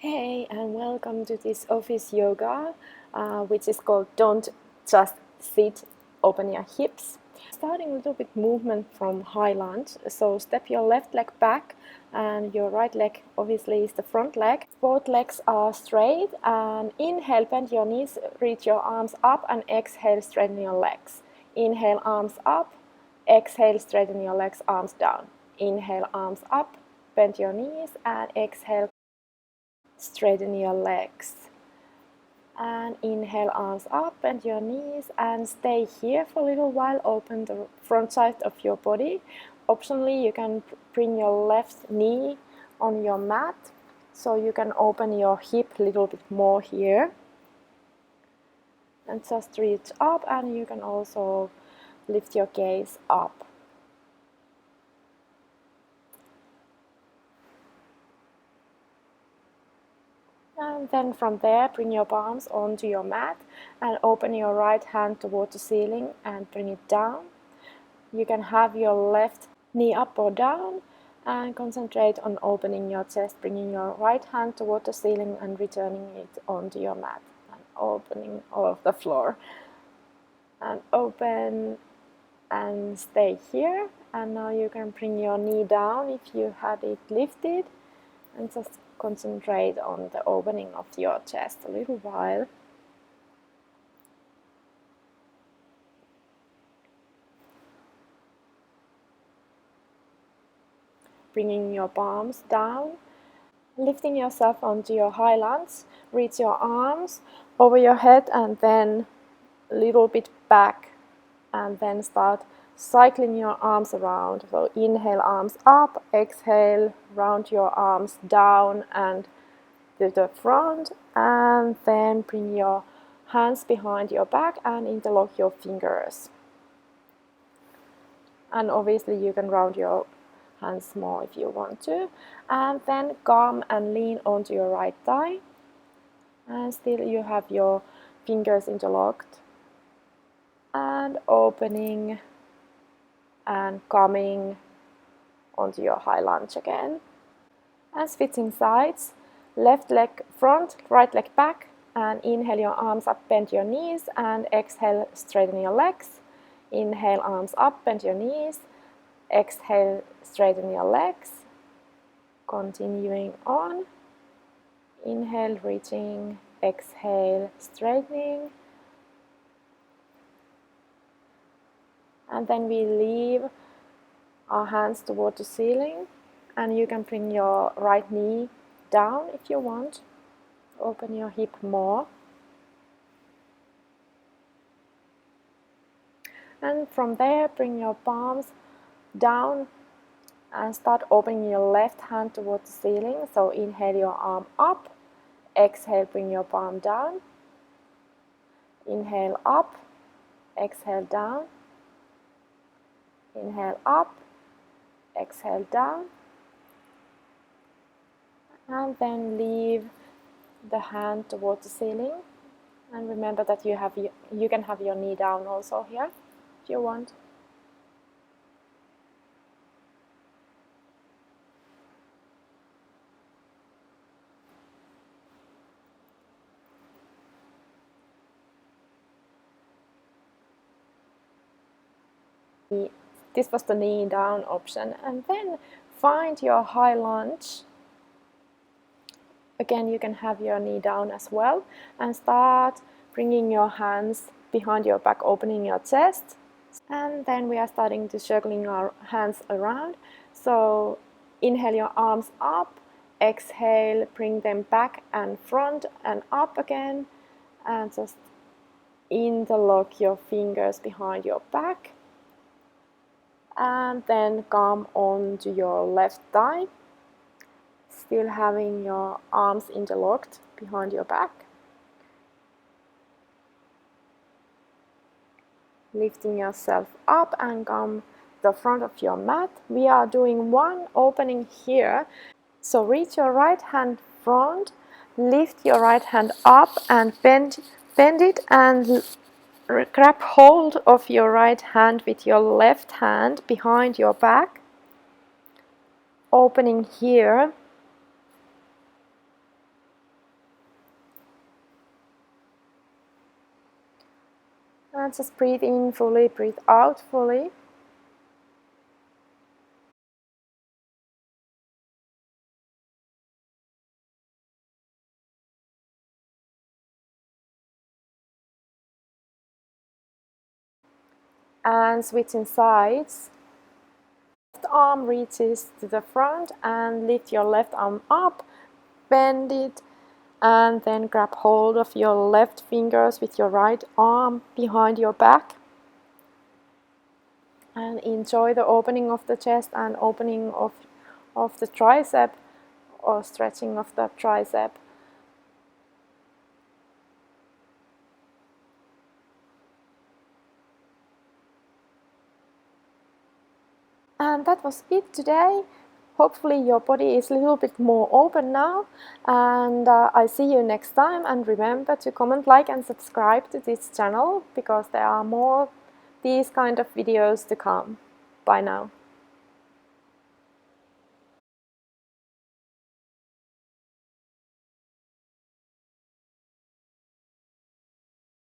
Hey, and welcome to this office yoga, which is called Don't Just Sit, Open Your Hips. Starting a little bit movement from high lunge, so step your left leg back and your right leg obviously is the front leg. Both legs are straight, and inhale, bend your knees, reach your arms up, and exhale, straighten your legs. Inhale, arms up, exhale, straighten your legs, arms down. Inhale, arms up, bend your knees, and exhale, straighten your legs. And inhale, arms up, bend your knees, and stay here for a little while. Open the front side of your body. Optionally, you can bring your left knee on your mat, so you can open your hip a little bit more here. And just reach up, and you can also lift your gaze up. And then from there, bring your palms onto your mat and open your right hand toward the ceiling and bring it down. You can have your left knee up or down and concentrate on opening your chest, bringing your right hand toward the ceiling and returning it onto your mat and opening all of the floor. And open and stay here. And now you can bring your knee down if you had it lifted and just concentrate on the opening of your chest a little while. Bringing your palms down, lifting yourself onto your high lunge, reach your arms over your head and then a little bit back, and then start cycling your arms around. So inhale, arms up, exhale, round your arms down and to the front, and then bring your hands behind your back and interlock your fingers. And obviously you can round your hands more if you want to. And then come and lean onto your right thigh. And still you have your fingers interlocked. And opening and coming onto your high lunge again. And switching sides. Left leg front, right leg back, and inhale your arms up, bend your knees, and exhale, straighten your legs. Inhale, arms up, bend your knees, exhale, straighten your legs. Continuing on. Inhale, reaching, exhale, straightening. And then we leave our hands toward the ceiling, and you can bring your right knee down if you want. Open your hip more. And from there, bring your palms down and start opening your left hand towards the ceiling. So inhale your arm up, exhale, bring your palm down. Inhale up, exhale down. Inhale up, exhale down. And then leave the hand towards the ceiling. And remember that you can have your knee down also here if you want. This was the knee down option. And then find your high lunge. Again, you can have your knee down as well, and start bringing your hands behind your back, opening your chest. And then we are starting to circling our hands around. So inhale your arms up, exhale, bring them back and front and up again, and just interlock your fingers behind your back. And then come onto your left thigh, still having your arms interlocked behind your back. Lifting yourself up and come to the front of your mat. We are doing one opening here. So reach your right hand front, lift your right hand up and bend it and grab hold of your right hand with your left hand behind your back. Opening here. And just breathe in fully, breathe out fully. And switching sides. Left arm reaches to the front and lift your left arm up, bend it, and then grab hold of your left fingers with your right arm behind your back. And enjoy the opening of the chest and opening of the tricep, or stretching of the tricep. And that was it today. Hopefully your body is a little bit more open now, and I see you next time. And remember to comment, like and subscribe to this channel, because there are more these kind of videos to come. Bye now.